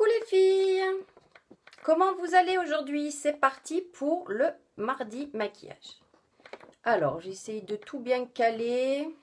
Coucou les filles, comment vous allez aujourd'hui? C'est parti pour le mardi maquillage. Alors j'essaye de tout bien caler.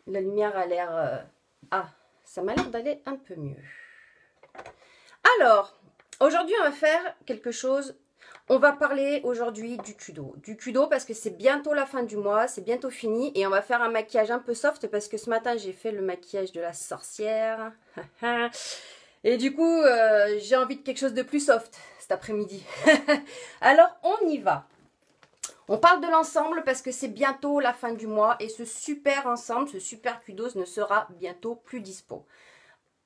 La lumière a l'air... Ah, ça m'a l'air d'aller un peu mieux. Alors, aujourd'hui on va faire quelque chose... On va parler aujourd'hui du Kudo. Du Kudo parce que c'est bientôt la fin du mois, c'est bientôt fini. Et on va faire un maquillage un peu soft parce que ce matin j'ai fait le maquillage de la sorcière. Et du coup, j'ai envie de quelque chose de plus soft cet après-midi. Alors, on y va. On parle de l'ensemble parce que c'est bientôt la fin du mois. Et ce super ensemble, ce super Kudos ne sera bientôt plus dispo.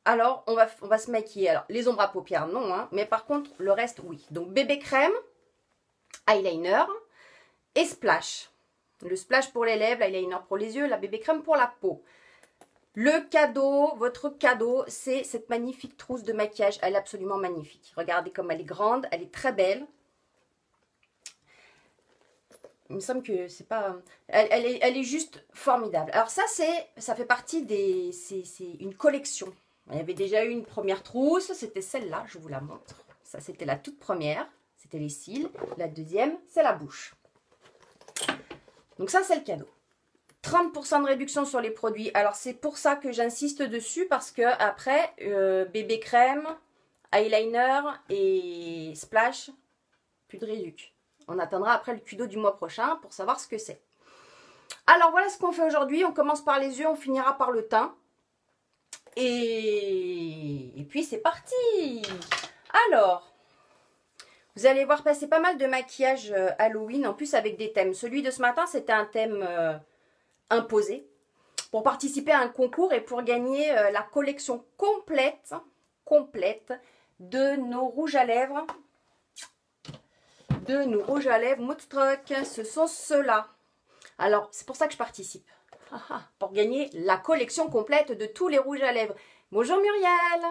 Alors, on va se maquiller. Alors, les ombres à paupières, non. Hein, mais par contre, le reste, oui. Donc, bébé crème, eyeliner et splash. Le splash pour les lèvres, l'eyeliner pour les yeux, la bébé crème pour la peau. Le cadeau, votre cadeau, c'est cette magnifique trousse de maquillage. Elle est absolument magnifique. Regardez comme elle est grande, elle est très belle. Il me semble que c'est pas... Elle est juste formidable. Alors ça fait partie des... C'est une collection. Il y avait déjà eu une première trousse, c'était celle-là, je vous la montre. Ça, c'était la toute première, c'était les cils. La deuxième, c'est la bouche. Donc ça, c'est le cadeau. 30% de réduction sur les produits. Alors, c'est pour ça que j'insiste dessus, parce que après, bébé crème, eyeliner et splash, plus de réduc. On attendra après le Kudo du mois prochain pour savoir ce que c'est. Alors, voilà ce qu'on fait aujourd'hui. On commence par les yeux, on finira par le teint. Et puis, c'est parti! Alors, vous allez voir passer pas mal de maquillage Halloween, en plus avec des thèmes. Celui de ce matin, c'était un thème... imposé pour participer à un concours et pour gagner la collection complète de nos rouges à lèvres Moodstruck. Ce sont ceux-là. Alors c'est pour ça que je participe, pour gagner la collection complète de tous les rouges à lèvres. Bonjour Muriel.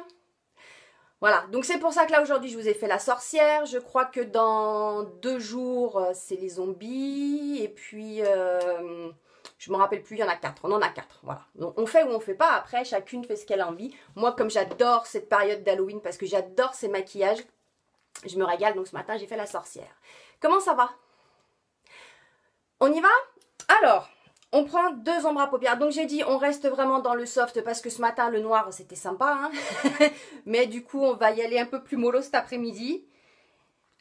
Voilà, donc c'est pour ça que là aujourd'hui je vous ai fait la sorcière. Je crois que dans 2 jours c'est les zombies et puis je me rappelle plus, il y en a 4. On en a 4, voilà. Donc on fait ou on fait pas, après chacune fait ce qu'elle a envie. Moi comme j'adore cette période d'Halloween parce que j'adore ces maquillages, je me régale. Donc ce matin j'ai fait la sorcière. Comment ça va? On y va? Alors, on prend 2 ombres à paupières. Donc j'ai dit on reste vraiment dans le soft parce que ce matin le noir c'était sympa. Hein. Mais du coup on va y aller un peu plus mollo cet après-midi.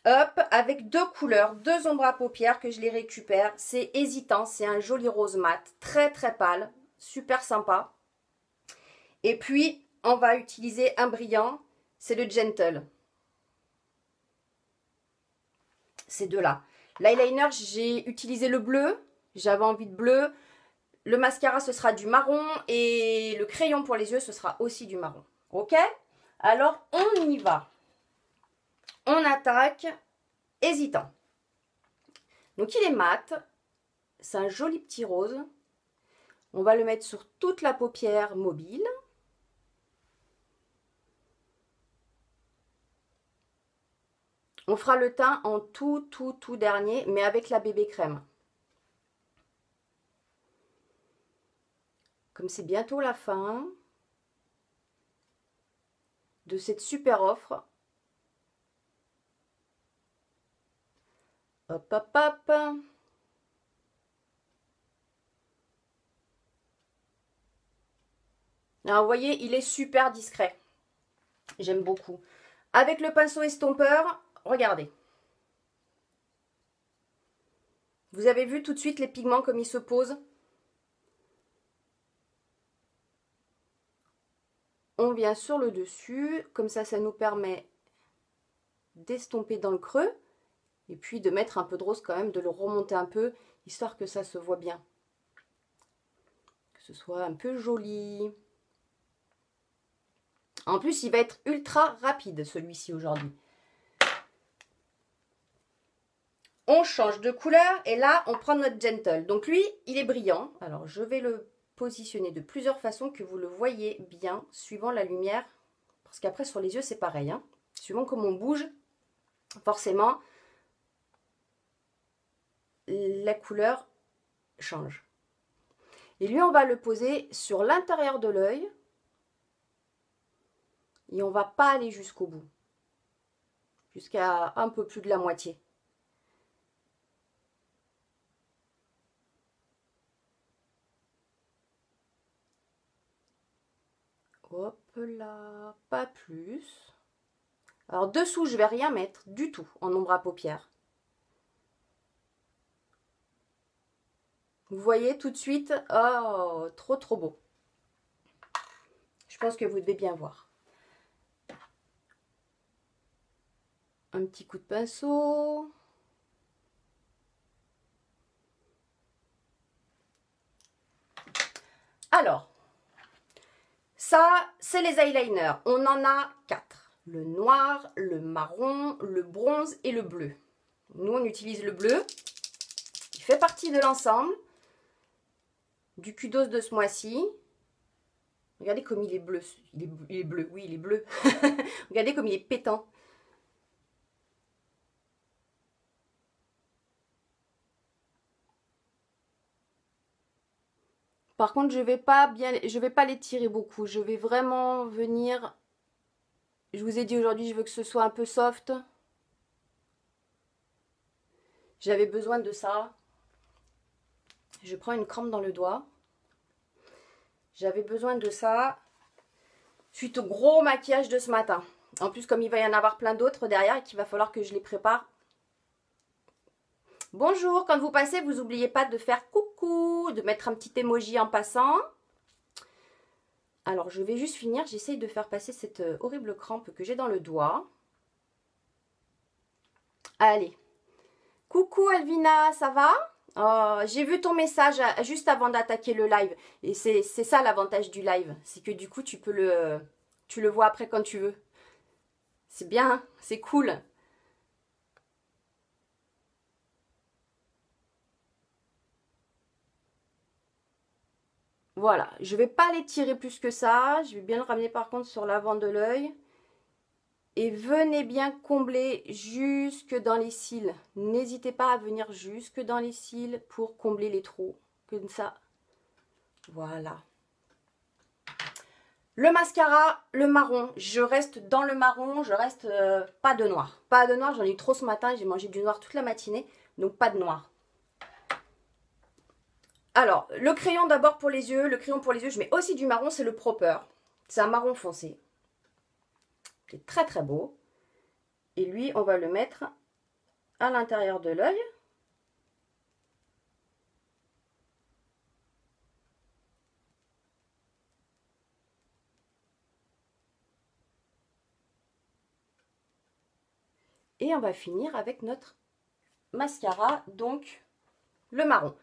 Hop, avec 2 couleurs, 2 ombres à paupières que je les récupère. C'est hésitant, c'est un joli rose mat, très très pâle, super sympa. Et puis, on va utiliser un brillant, c'est le Gentle. Ces deux-là. L'eyeliner, j'ai utilisé le bleu, j'avais envie de bleu. Le mascara, ce sera du marron et le crayon pour les yeux, ce sera aussi du marron. Ok? Alors, on y va. On attaque hésitant. Donc il est mat. C'est un joli petit rose. On va le mettre sur toute la paupière mobile. On fera le teint en tout dernier, mais avec la bébé crème. Comme c'est bientôt la fin de cette super offre, hop, hop, hop. Alors, vous voyez, il est super discret. J'aime beaucoup. Avec le pinceau estompeur, regardez. Vous avez vu tout de suite les pigments comme ils se posent? On vient sur le dessus. Comme ça nous permet d'estomper dans le creux. Et puis de mettre un peu de rose quand même, de le remonter un peu, histoire que ça se voit bien. Que ce soit un peu joli. En plus, il va être ultra rapide, celui-ci, aujourd'hui. On change de couleur et là, on prend notre Gentle. Donc lui, il est brillant. Alors, je vais le positionner de plusieurs façons que vous le voyez bien, suivant la lumière. Parce qu'après, sur les yeux, c'est pareil. Hein. Suivant comme on bouge, forcément, la couleur change. Et lui, on va le poser sur l'intérieur de l'œil. Et on ne va pas aller jusqu'au bout. Jusqu'à un peu plus de la moitié. Hop là, pas plus. Alors dessous, je ne vais rien mettre du tout en ombre à paupières. Vous voyez tout de suite, oh, trop trop beau. Je pense que vous devez bien voir. Un petit coup de pinceau. Alors, ça, c'est les eyeliners. On en a 4. Le noir, le marron, le bronze et le bleu. Nous, on utilise le bleu. Il fait partie de l'ensemble du Kudos de ce mois-ci. Regardez comme il est bleu. Il est bleu, oui, il est bleu. Regardez comme il est pétant. Par contre, je vais pas les tirer beaucoup. Je vais vraiment venir. Je vous ai dit aujourd'hui, je veux que ce soit un peu soft. J'avais besoin de ça. Je prends une crampe dans le doigt. J'avais besoin de ça suite au gros maquillage de ce matin. En plus, comme il va y en avoir plein d'autres derrière et qu'il va falloir que je les prépare. Bonjour, quand vous passez, vous n'oubliez pas de faire coucou, de mettre un petit emoji en passant. Alors, je vais juste finir. J'essaye de faire passer cette horrible crampe que j'ai dans le doigt. Allez. Coucou Alvina, ça va? Oh, j'ai vu ton message juste avant d'attaquer le live. Et c'est ça l'avantage du live. C'est que du coup, tu le vois après quand tu veux. C'est bien, hein, c'est cool. Voilà, je ne vais pas les tirer plus que ça. Je vais bien le ramener par contre sur l'avant de l'œil. Et venez bien combler jusque dans les cils. N'hésitez pas à venir jusque dans les cils pour combler les trous. Comme ça. Voilà. Le mascara, le marron. Je reste dans le marron. Je reste pas de noir. Pas de noir, j'en ai eu trop ce matin. J'ai mangé du noir toute la matinée. Donc pas de noir. Alors, le crayon d'abord pour les yeux. Le crayon pour les yeux, je mets aussi du marron. C'est le Proper. C'est un marron foncé. Qui est très très beau. Et lui, on va le mettre à l'intérieur de l'œil. Et on va finir avec notre mascara, donc le marron.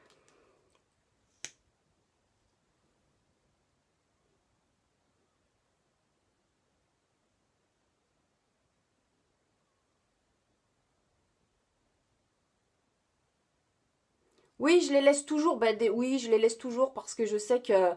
Oui, je les laisse toujours. Oui, je les laisse toujours parce que je sais que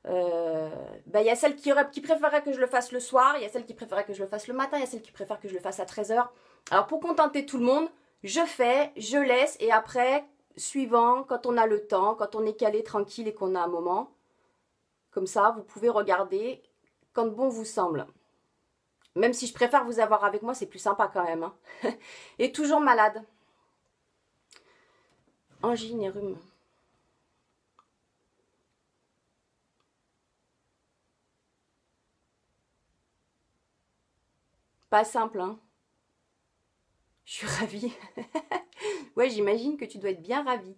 y a celles qui préféraient que je le fasse le soir, il y a celles qui préféraient que je le fasse le matin, il y a celles qui préfèrent que je le fasse à 13 h. Alors pour contenter tout le monde, je fais, je laisse et après, suivant, quand on a le temps, quand on est calé, tranquille et qu'on a un moment, comme ça, vous pouvez regarder quand bon vous semble. Même si je préfère vous avoir avec moi, c'est plus sympa quand même. Hein. Et toujours malade. Angine et rhume. Pas simple, hein. Je suis ravie. Ouais, j'imagine que tu dois être bien ravie.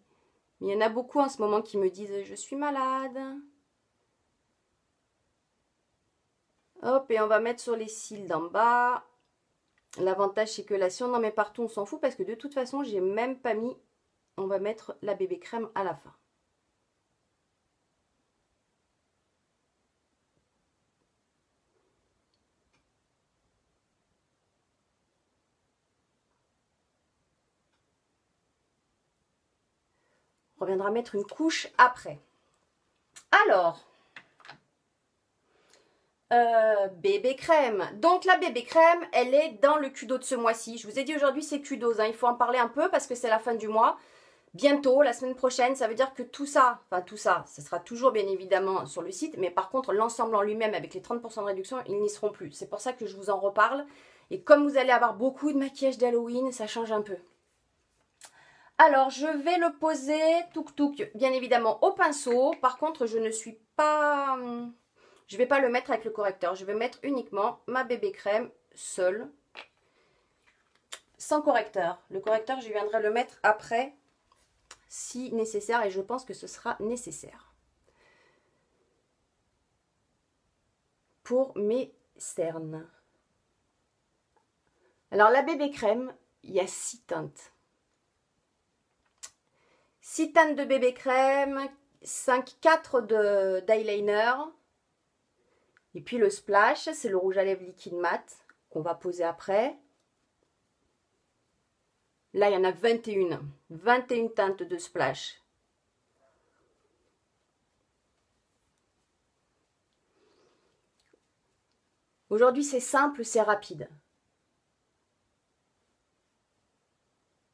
Mais il y en a beaucoup en ce moment qui me disent « Je suis malade ». Hop, et on va mettre sur les cils d'en bas. L'avantage, c'est que là, si on en met partout, on s'en fout parce que de toute façon, j'ai même pas mis... On va mettre la bébé crème à la fin. On reviendra mettre une couche après. Alors, bébé crème. Donc la bébé crème, elle est dans le Kudos de ce mois-ci. Je vous ai dit aujourd'hui c'est Kudos, hein. Il faut en parler un peu parce que c'est la fin du mois. bientôt, la semaine prochaine. Ça veut dire que tout ça, ce sera toujours bien évidemment sur le site. Mais par contre, l'ensemble en lui-même, avec les 30% de réduction, ils n'y seront plus. C'est pour ça que je vous en reparle. Et comme vous allez avoir beaucoup de maquillage d'Halloween, ça change un peu. Alors, je vais le poser, touk, bien évidemment, au pinceau. Par contre, je ne vais pas le mettre avec le correcteur. Je vais mettre uniquement ma bébé crème seule, sans correcteur. Le correcteur, je viendrai le mettre après, si nécessaire, et je pense que ce sera nécessaire. Pour mes cernes. Alors, la bébé crème, il y a 6 teintes. 6 teintes de bébé crème, 4 d'eyeliner. Et puis le splash, c'est le rouge à lèvres liquide mat qu'on va poser après. Là, il y en a 21. 21 teintes de splash. Aujourd'hui, c'est simple, c'est rapide.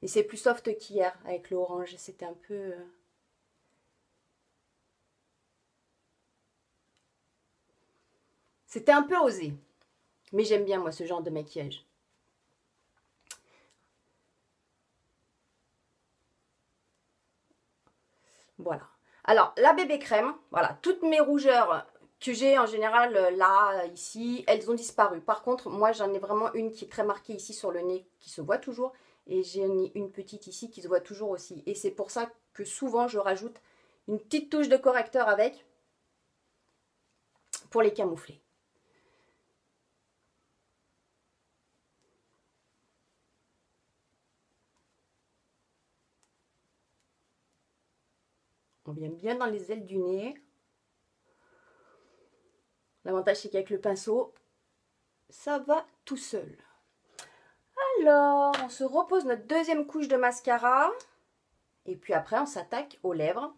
Et c'est plus soft qu'hier avec l'orange. C'était un peu... C'était un peu osé. Mais j'aime bien, moi, ce genre de maquillage. Voilà. Alors, la bébé crème, voilà. Toutes mes rougeurs que j'ai en général là, ici, elles ont disparu. Par contre, moi, j'en ai vraiment une qui est très marquée ici sur le nez, qui se voit toujours. Et j'en ai une petite ici qui se voit toujours aussi. Et c'est pour ça que souvent, je rajoute une petite touche de correcteur avec pour les camoufler. On vient bien dans les ailes du nez. L'avantage, c'est qu'avec le pinceau, ça va tout seul. Alors, on se repose notre deuxième couche de mascara. Et puis après, on s'attaque aux lèvres.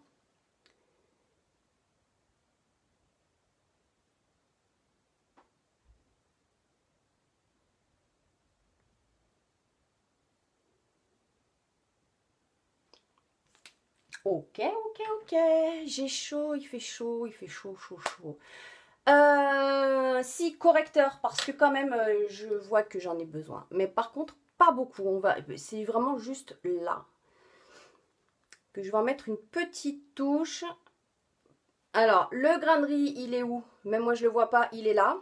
Ok. J'ai chaud, il fait chaud, chaud. Si, correcteur, parce que quand même, je vois que j'en ai besoin. Mais par contre, pas beaucoup. C'est vraiment juste là que je vais en mettre une petite touche. Alors, le grain de riz, il est où? Même moi, je le vois pas, il est là.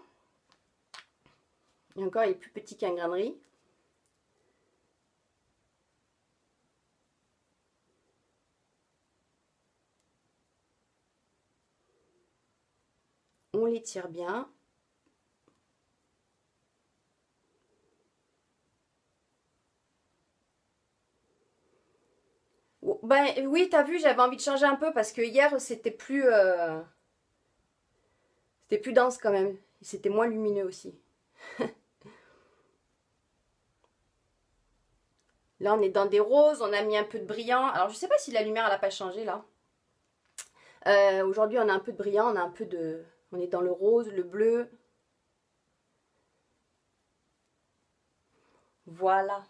Et encore, il est plus petit qu'un grain de riz. On l'étire bien. Ben oui, t'as vu, j'avais envie de changer un peu parce que hier, c'était plus dense quand même. C'était moins lumineux aussi. Là, on est dans des roses, on a mis un peu de brillant. Alors, je sais pas si la lumière, elle n'a pas changé, là. Aujourd'hui, on a un peu de brillant, on est dans le rose, le bleu. Voilà.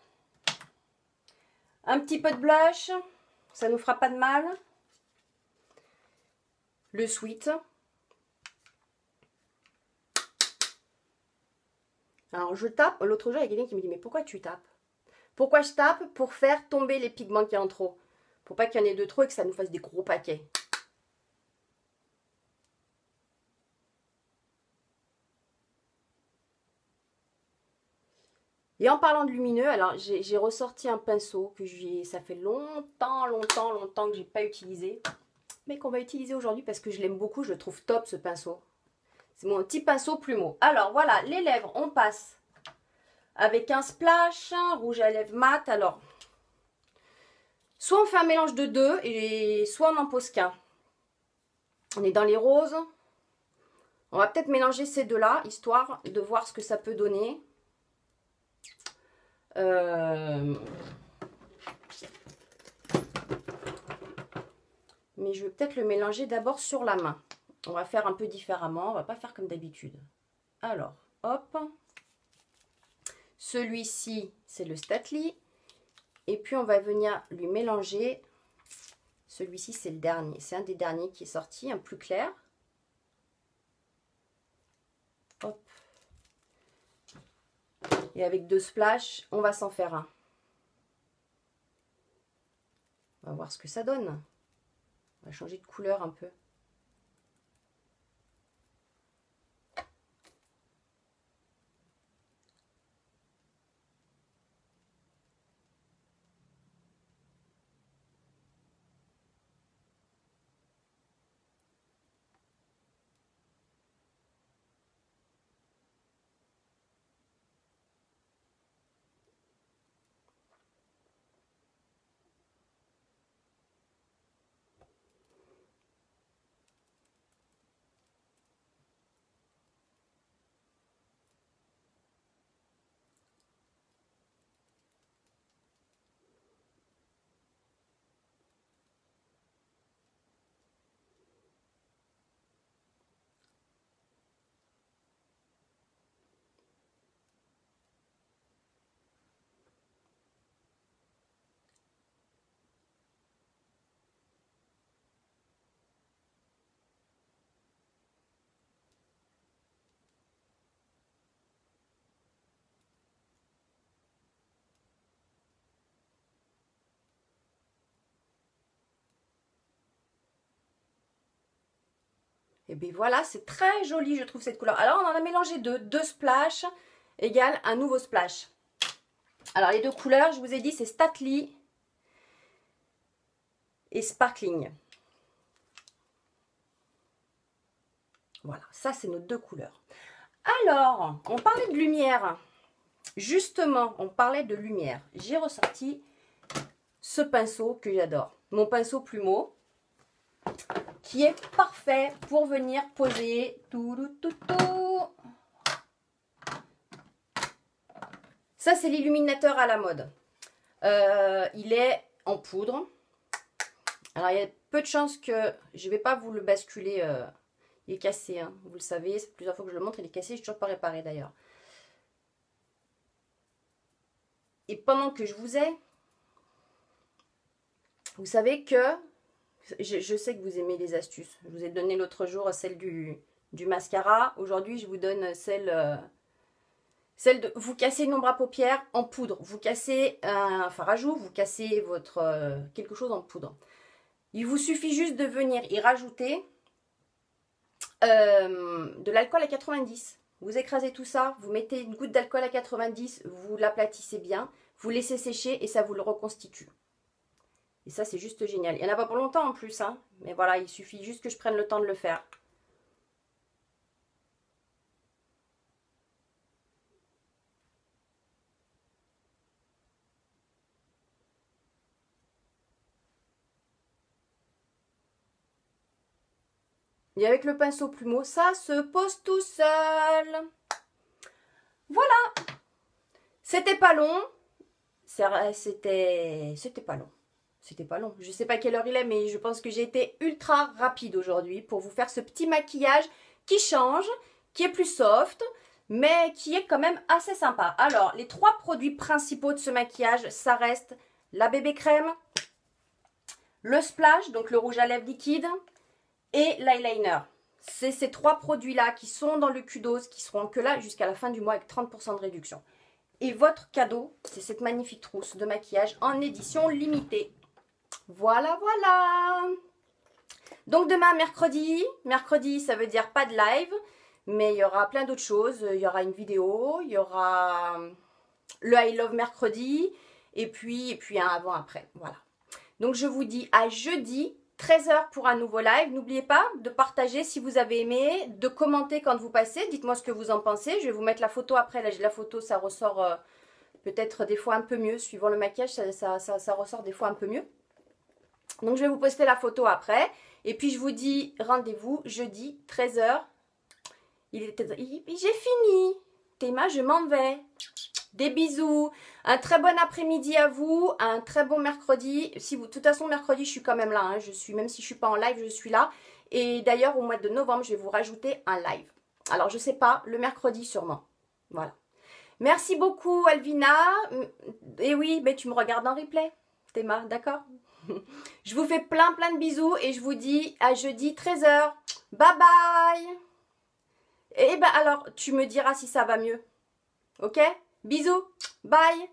Un petit peu de blush, ça nous fera pas de mal. Le sweet. Alors, je tape. L'autre jour, il y a quelqu'un qui me dit, mais pourquoi tu tapes? Pourquoi je tape? Pour faire tomber les pigments qui y a en trop. Pour pas qu'il y en ait de trop et que ça nous fasse des gros paquets. Et en parlant de lumineux, alors j'ai ressorti un pinceau que ça fait longtemps que j'ai pas utilisé. Mais qu'on va utiliser aujourd'hui parce que je l'aime beaucoup, je le trouve top ce pinceau. C'est mon petit pinceau plumeau. Alors voilà, les lèvres, on passe avec un splash, un rouge à lèvres mat. Alors, soit on fait un mélange de deux, et soit on n'en pose qu'un. On est dans les roses. On va peut-être mélanger ces deux-là, histoire de voir ce que ça peut donner. Mais je vais peut-être le mélanger d'abord sur la main. On va faire un peu différemment, on va pas faire comme d'habitude. Alors, hop. Celui-ci, c'est le Statly. Et puis, on va venir lui mélanger Celui-ci, c'est le dernier. C'est un des derniers qui est sorti, un plus clair. Hop. Et avec 2 splashes, on va s'en faire un. On va voir ce que ça donne. On va changer de couleur un peu. Et bien voilà, c'est très joli, je trouve, cette couleur. Alors, on en a mélangé deux. 2 splashes égale un nouveau splash. Alors, les 2 couleurs, je vous ai dit, c'est Stately et Sparkling. Voilà, ça, c'est nos 2 couleurs. Alors, on parlait de lumière. Justement, on parlait de lumière. J'ai ressorti ce pinceau que j'adore. Mon pinceau plumeau, qui est parfait pour venir poser tout. Ça, c'est l'illuminateur à la mode. Il est en poudre. Alors, il y a peu de chances que je ne vais pas vous le basculer. Il est cassé, hein, vous le savez. C'est plusieurs fois que je le montre. Il est cassé. Je n'ai toujours pas réparé d'ailleurs. Et pendant que je vous ai, vous savez que je sais que vous aimez les astuces. Je vous ai donné l'autre jour celle du mascara. Aujourd'hui, je vous donne celle de vous casser une ombre à paupières en poudre. Vous cassez un fard à joues, vous cassez votre quelque chose en poudre. Il vous suffit juste de venir y rajouter de l'alcool à 90. Vous écrasez tout ça, vous mettez une goutte d'alcool à 90, vous l'aplatissez bien, vous laissez sécher et ça vous le reconstitue. Et ça, c'est juste génial. Il n'y en a pas pour longtemps en plus, hein. Mais voilà, il suffit juste que je prenne le temps de le faire. Et avec le pinceau plumeau, ça se pose tout seul. Voilà. C'était pas long. C'était pas long. C'était pas long. Je ne sais pas quelle heure il est, mais je pense que j'ai été ultra rapide aujourd'hui pour vous faire ce petit maquillage qui change, qui est plus soft, mais qui est quand même assez sympa. Alors, les 3 produits principaux de ce maquillage, ça reste la bébé crème, le splash, donc le rouge à lèvres liquide, et l'eyeliner. C'est ces 3 produits-là qui sont dans le Q-Dose, qui seront que là jusqu'à la fin du mois avec 30% de réduction. Et votre cadeau, c'est cette magnifique trousse de maquillage en édition limitée. Voilà, voilà. Donc demain, mercredi. Mercredi, ça veut dire pas de live, mais il y aura plein d'autres choses. Il y aura une vidéo, il y aura le I Love mercredi, et puis un avant-après. Voilà. Donc je vous dis à jeudi, 13 h pour un nouveau live. N'oubliez pas de partager si vous avez aimé, de commenter quand vous passez. Dites-moi ce que vous en pensez. Je vais vous mettre la photo après. Là, j'ai la photo, ça ressort peut-être des fois un peu mieux. Suivant le maquillage, ça ressort des fois un peu mieux. Donc, je vais vous poster la photo après. Et puis, je vous dis rendez-vous jeudi, 13 h. J'ai fini. Théma, je m'en vais. Des bisous. Un très bon après-midi à vous. Un très bon mercredi. Si vous, de toute façon, mercredi, je suis quand même là. Hein. Même si je ne suis pas en live, je suis là. Et d'ailleurs, au mois de novembre, je vais vous rajouter un live. Alors, je ne sais pas, le mercredi sûrement. Voilà. Merci beaucoup, Alvina. Et oui, mais tu me regardes en replay. Théma, d'accord ? Je vous fais plein de bisous et je vous dis à jeudi 13h. Bye bye. Et ben alors, tu me diras si ça va mieux. Ok? Bisous. Bye.